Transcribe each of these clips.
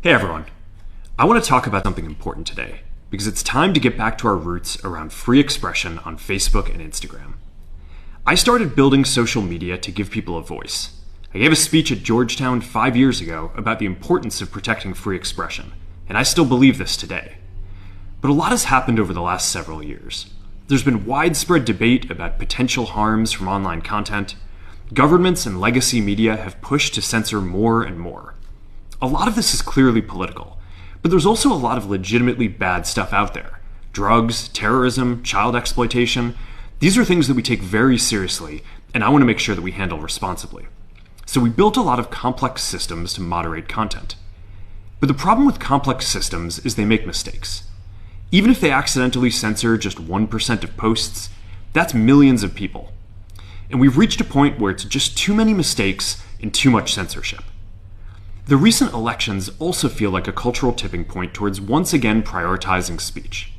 Hey everyone, I want to talk about something important today because it's time to get back to our roots around free expression on Facebook and Instagram. I started building social media to give people a voice. I gave a speech at Georgetown 5 years ago about the importance of protecting free expression, and I still believe this today. But a lot has happened over the last several years. There's been widespread debate about potential harms from online content. Governments and legacy media have pushed to censor more and more. A lot of this is clearly political, but there's also a lot of legitimately bad stuff out there. Drugs, terrorism, child exploitation. These are things that we take very seriously, and I want to make sure that we handle responsibly. So we built a lot of complex systems to moderate content. But the problem with complex systems is they make mistakes. Even if they accidentally censor just 1% of posts, that's millions of people. And we've reached a point where it's just too many mistakes and too much censorship. The recent elections also feel like a cultural tipping point towards once again prioritizing speech.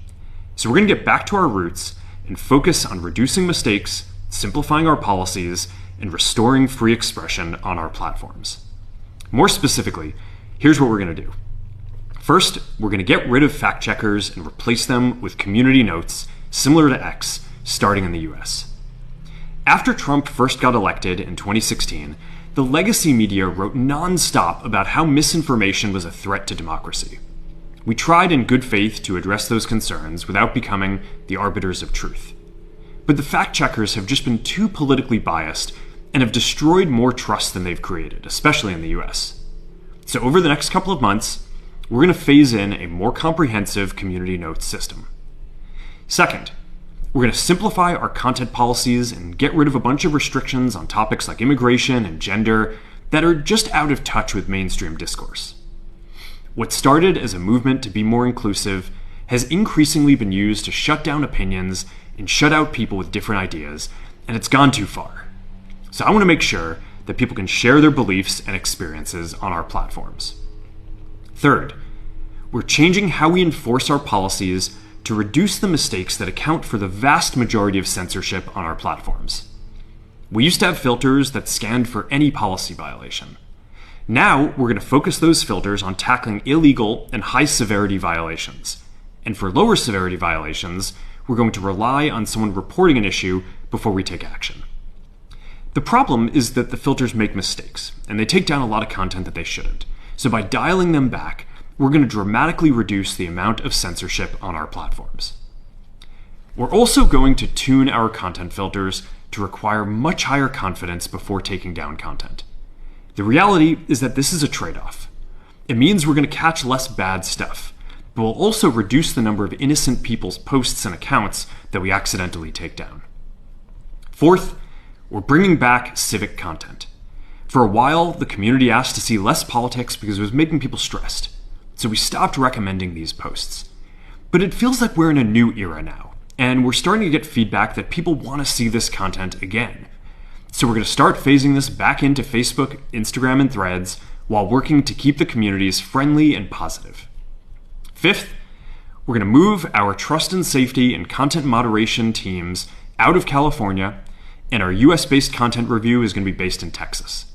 So we're going to get back to our roots and focus on reducing mistakes, simplifying our policies, and restoring free expression on our platforms. More specifically, here's what we're going to do. First, we're going to get rid of fact checkers and replace them with community notes similar to X, starting in the US. After Trump first got elected in 2016, the legacy media wrote non-stop about how misinformation was a threat to democracy. We tried in good faith to address those concerns without becoming the arbiters of truth. But the fact checkers have just been too politically biased and have destroyed more trust than they've created, especially in the US. So over the next couple of months, we're going to phase in a more comprehensive community notes system. Second, we're going to simplify our content policies and get rid of a bunch of restrictions on topics like immigration and gender that are just out of touch with mainstream discourse. What started as a movement to be more inclusive has increasingly been used to shut down opinions and shut out people with different ideas, and it's gone too far. So I want to make sure that people can share their beliefs and experiences on our platforms. Third, we're changing how we enforce our policies to reduce the mistakes that account for the vast majority of censorship on our platforms. We used to have filters that scanned for any policy violation. Now, we're going to focus those filters on tackling illegal and high-severity violations. And for lower severity violations, we're going to rely on someone reporting an issue before we take action. The problem is that the filters make mistakes, and they take down a lot of content that they shouldn't. So by dialing them back, we're going to dramatically reduce the amount of censorship on our platforms. We're also going to tune our content filters to require much higher confidence before taking down content. The reality is that this is a trade-off. It means we're going to catch less bad stuff, but we'll also reduce the number of innocent people's posts and accounts that we accidentally take down. Fourth, we're bringing back civic content. For a while, the community asked to see less politics because it was making people stressed. So we stopped recommending these posts. But it feels like we're in a new era now, and we're starting to get feedback that people want to see this content again. So we're going to start phasing this back into Facebook, Instagram, and Threads while working to keep the communities friendly and positive. Fifth, we're going to move our trust and safety and content moderation teams out of California, and our US-based content review is going to be based in Texas.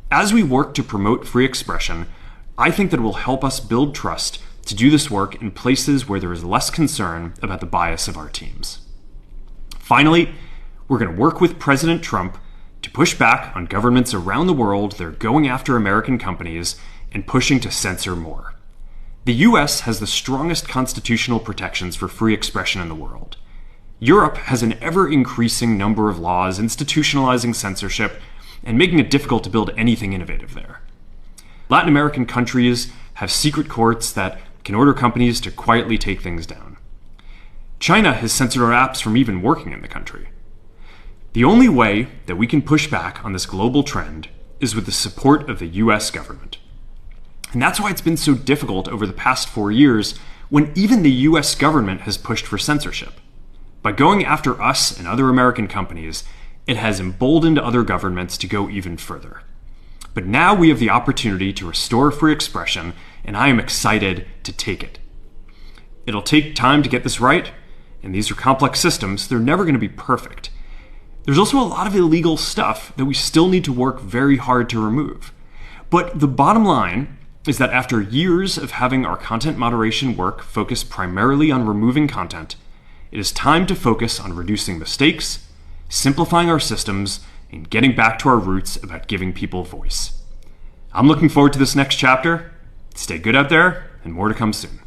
As we work to promote free expression, I think that it will help us build trust to do this work in places where there is less concern about the bias of our teams. Finally, we're going to work with President Trump to push back on governments around the world that are going after American companies and pushing to censor more. The US has the strongest constitutional protections for free expression in the world. Europe has an ever-increasing number of laws institutionalizing censorship and making it difficult to build anything innovative there. Latin American countries have secret courts that can order companies to quietly take things down. China has censored our apps from even working in the country. The only way that we can push back on this global trend is with the support of the US government. And that's why it's been so difficult over the past 4 years when even the US government has pushed for censorship. By going after us and other American companies, it has emboldened other governments to go even further. But now we have the opportunity to restore free expression, and I am excited to take it. It'll take time to get this right, and these are complex systems. They're never going to be perfect. There's also a lot of illegal stuff that we still need to work very hard to remove. But the bottom line is that after years of having our content moderation work focus primarily on removing content, it is time to focus on reducing mistakes, simplifying our systems, and getting back to our roots about giving people voice. I'm looking forward to this next chapter. Stay good out there, and more to come soon.